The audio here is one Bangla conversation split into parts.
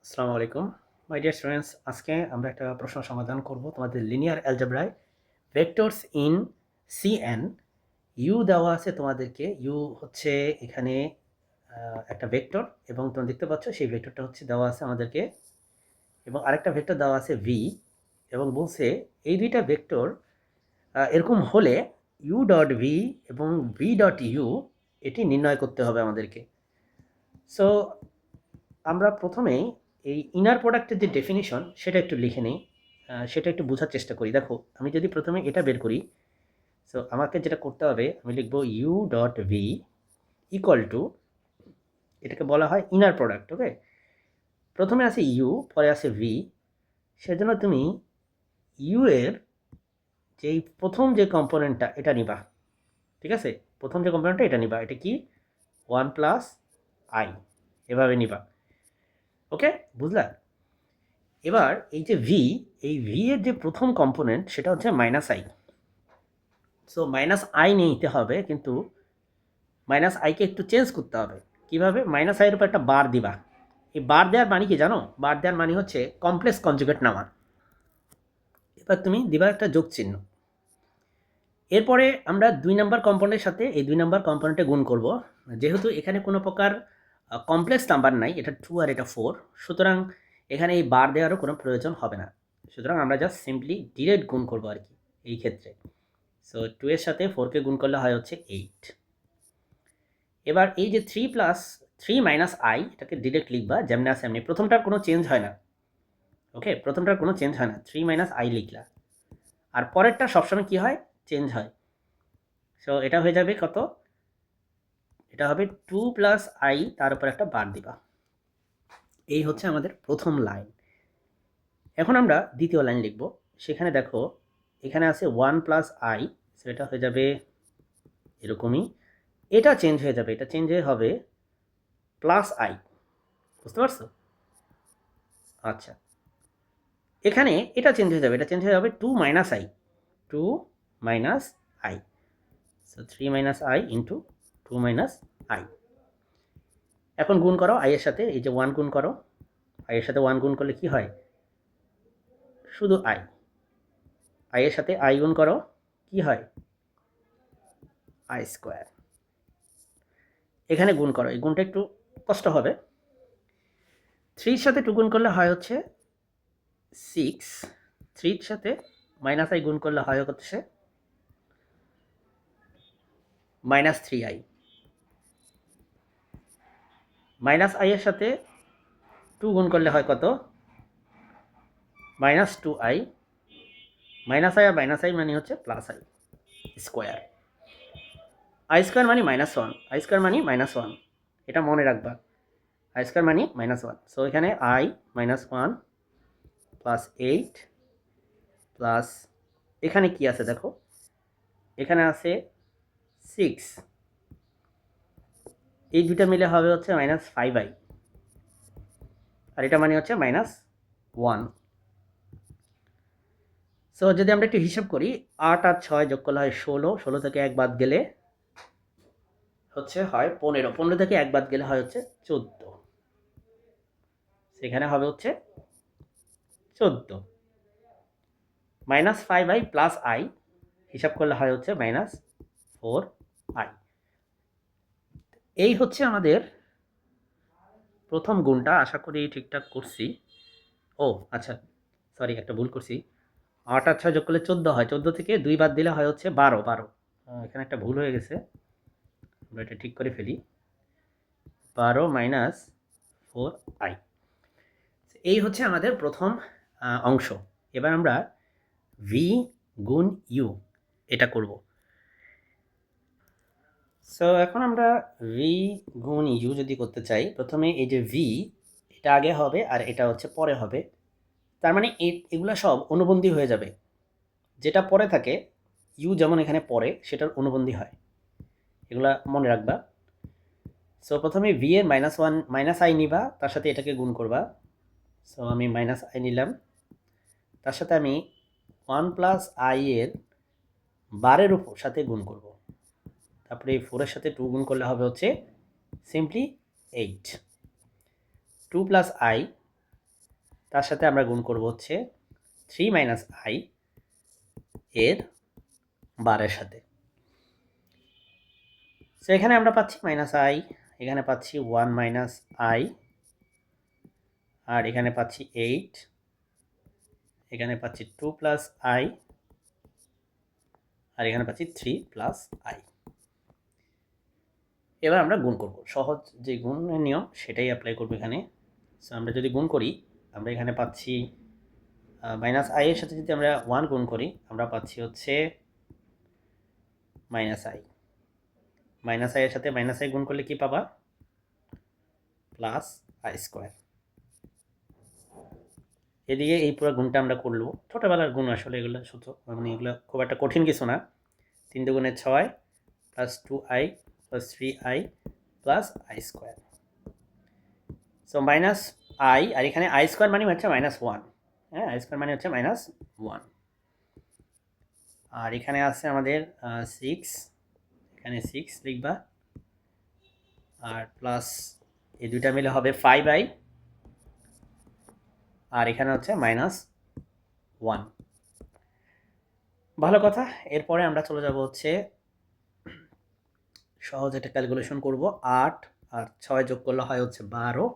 আসসালামু আলাইকুম মাই ডিয়ার স্টুডেন্টস। আজকে আমরা একটা প্রশ্ন সমাধান করব তোমাদের লিনিয়ার অ্যালজেব্রায় ভেক্টরস ইন সিএন। ইউ দেওয়া আছে তোমাদেরকে। ইউ হচ্ছে এখানে একটা ভেক্টর এবং তোমরা দেখতে পাচ্ছ সেই ভেক্টরটা হচ্ছে দেওয়া আছে আমাদেরকে, এবং আরেকটা ভেক্টর দেওয়া আছে ভি, এবং বলছে এই দুইটা ভেক্টর এরকম হলে ইউ ডট ভি এবং ভি ডট ইউ এটি নির্ণয় করতে হবে আমাদেরকে। সো আমরা প্রথমেই এই ইনার প্রোডাক্টের যে ডেফিনিশন সেটা একটু লিখে নিই, সেটা একটু বোঝার চেষ্টা করি। দেখো, আমি যদি প্রথমে এটা বের করি, সো আমাকে যেটা করতে হবে, আমি লিখব U dot V equal to, এটাকে বলা হয় ইনার প্রোডাক্ট। ওকে, প্রথমে আছে ইউ, পরে আছে ভি। সেজন্য তুমি ইউ এর যেই প্রথম যে কম্পোনেন্টটা এটা নিবা। ঠিক আছে, প্রথম যে কম্পোনেন্টটা এটা নিবা। এটা কি? ওয়ান প্লাস আই, এভাবে নিবা। ওকে, বুঝলা? এবার এই যে ভি, এই ভি এর যে প্রথম কম্পোনেন্ট সেটা হচ্ছে minus I. So minus I নিতে হবে, কিন্তু মাইনাস আইকে একটু চেঞ্জ করতে হবে। কিভাবে? মাইনাস আইয়ের উপর একটা বার দিবা। এই বার দেওয়ার মানে কি জানো? বার দেওয়ার মানে হচ্ছে কমপ্লেক্স কনজুগেট নেওয়া। এবার তুমি দিবা একটা যোগ চিহ্ন। এরপরে আমরা ২ নাম্বার কম্পোনেন্টের সাথে এই ২ নাম্বার কম্পোনেন্টে গুণ করব। যেহেতু এখানে কোনো প্রকার কমপ্লেক্স নাম্বার নাই, এটা 2 আর এটা 4, সুতরাং এখানে এই বার দেওয়ারও কোনো প্রয়োজন হবে না। সুতরাং আমরা জাস্ট সিম্পলি ডিরেক্ট গুণ করব আর কি এই ক্ষেত্রে। সো 2 এর সাথে 4কে গুণ করলে হয় হচ্ছে 8। এবার এই যে 3 প্লাস 3 মাইনাস আই, এটাকে ডিরেক্ট লিখবা যেমনি আছে এমনি। প্রথমটার কোনো চেঞ্জ হয় না। ওকে, প্রথমটার কোনো চেঞ্জ হয় না, 3 মাইনাস আই লিখলা। আর পরেরটা সবসময় কি হয়? চেঞ্জ হয়। সো এটা হয়ে যাবে কত? এটা হবে 2 প্লাস আই, তার উপর একটা বার দিবা। এই হচ্ছে আমাদের প্রথম লাইন। এখন আমরা দ্বিতীয় লাইন লিখব। সেখানে দেখো, এখানে আছে 1 প্লাস আই, সেটা হয়ে যাবে এরকমই। এটা চেঞ্জ হয়ে যাবে, এটা চেঞ্জ হয়ে হবে প্লাস আই। বুঝতে পারছো? আচ্ছা, এখানে এটা চেঞ্জ হয়ে যাবে, এটা চেঞ্জ হয়ে যাবে 2 minus I. 2 minus I. So 3 minus I into 2 minus I. এখন গুণ করো আই এর সাথে, এই যে 1 গুণ করো। আই এর সাথে 1 গুণ করলে কি হয়? শুধু আই। আই এর সাথে আই গুণ করো, কি হয়? I square. এখানে গুণ করো, এই গুণটা একটু কষ্ট হবে। 3 এর সাথে 2 গুণ করলে হয় হচ্ছে 6। 3 এর সাথে মাইনাস আই গুণ করলে হয় হচ্ছে মাইনাস 3i। মাইনাস আই এর সাথে 2 গুণ করলে হয় কত? Minus 2i। মাইনাস আই আর মাইনাস আই মানে হচ্ছে plus i square. I square মানে -1, আই স্কোয়ার মানে -1, এটা মনে রাখবা। আই স্কোয়ার মানে -1। সো এখানে আই -1 প্লাস 8 প্লাস, এখানে কি আছে দেখো, এখানে আছে 6। এই দুইটা মিলে হবে হচ্ছে -5i, আর এটা মানে হচ্ছে -1। সো যদি আমরা একটু হিসাব করি, 8 আর 6 যোগ করলে হয় 16, 16 থেকে 1 বাদ গেলে হচ্ছে হয় 15, 15 থেকে 1 বাদ গেলে হয় হচ্ছে 14। সেখানে হবে হচ্ছে 14। -5i প্লাস আই হিসাব করলে হয় হচ্ছে -4i। এই হচ্ছে আমাদের প্রথম গুণটা। আশা করি ঠিকঠাক করছি। ও আচ্ছা, সরি, একটা ভুল করছি। 8 আর 6 যোগ করলে 14 হয়, 14 থেকে 2 বাদ দিলে হয় হচ্ছে 12। এখানে একটা ভুল হয়ে গেছে, আমরা এটা ঠিক করে ফেলি। 12 মাইনাস 4i। এই হচ্ছে আমাদের প্রথম অংশ। এবার আমরা ভি গুণ ইউ এটা করব। সো এখন আমরা ভি গুণ ইউ যদি করতে চাই, প্রথমে এই যে ভি, এটা আগে হবে আর এটা হচ্ছে পরে হবে। তার মানে এগুলা সব অনুবন্ধী হয়ে যাবে। যেটা পরে থাকে, ইউ যেমন এখানে পরে, সেটার অনুবন্ধী হয়। এগুলা মনে রাখবা। সো প্রথমে ভি এর -1 মাইনাস আই নিবা, তার সাথে এটাকে গুণ করবা। সো আমি মাইনাস আই নিলাম, তার সাথে আমি 1 প্লাস আই এর বারের উপর সাথে গুণ করব। তারপরে এই 4 এর সাথে 2 গুণ করলে হবে হচ্ছে সিম্পলি 8। 2 প্লাস আই তার সাথে আমরা গুণ করব হচ্ছে 3 মাইনাস আই এর বারের সাথে। সো এখানে আমরা পাচ্ছি মাইনাস আই, এখানে পাচ্ছি 1 মাইনাস আই, আর এখানে পাচ্ছি 8, এখানে পাচ্ছি 2 প্লাস আই, আর এখানে পাচ্ছি 3 প্লাস আই। এবার আমরা গুণ করব, সহজ যে গুণের নিয়ম সেটাই অ্যাপ্লাই করব এখানে। সো আমরা যদি গুণ করি, আমরা এখানে পাচ্ছি মাইনাস আই এর সাথে যদি আমরা 1 গুণ করি, আমরা পাচ্ছি হচ্ছে মাইনাস আই। মাইনাস আই এর সাথে মাইনাস আই গুণ করলে কি পাবা? Plus i square. এদিকে এই পুরো গুণটা আমরা করলো, ছোটোবেলার গুণ আসলে এগুলো সূত্র, মানে এগুলো খুব একটা কঠিন কিছু না। 3 দুগুণে 6 plus 2i plus 3i plus i square. So minus i, আর এখানে আই স্কোয়ার মানে হচ্ছে -1, হ্যাঁ, আই স্কোয়ার মানে হচ্ছে -1। আর এখানে আছে আমাদের 6, এখানে 6 লিখবা, আর প্লাস এই দুইটা মিলে হবে 5i, আর এখানে হচ্ছে -1। ভালো কথা। এরপরে আমরা চলে যাব হচ্ছে সহজ একটা ক্যালকুলেশন করব। 8 আর 6 যোগ করলে হয় হচ্ছে 12,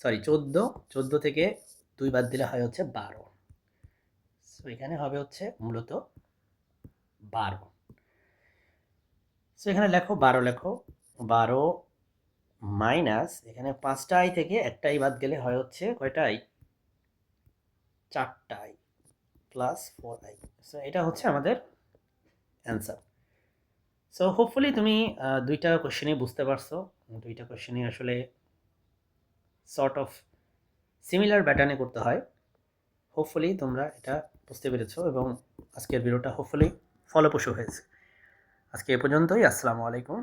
সরি 14, 14 থেকে 2 বাদ দিলে হয় হচ্ছে 12। সো এখানে হবে হচ্ছে মূলত 12। সো এখানে লেখো 12, লেখো 12 মাইনাস এখানে 5টা আই থেকে একটা আই বাদ গেলে হয় হচ্ছে কয়টা আই? 4টা আই প্লাস 4i। সো এটা হচ্ছে আমাদের অ্যান্সার। সো হোপফুলি তুমি দুইটা কোশ্চেনই বুঝতে পারছো। দুইটা কোশ্চেনই আসলে সর্ট অফ সিমিলার প্যাটার্নে করতে হয়। হোপফুলি তোমরা এটা বুঝতে পেরেছো এবং আজকের ভিডিওটা হোপফুলি ফলপ্রসূ হয়েছে। আজকে এ পর্যন্তই। আসসালামু আলাইকুম।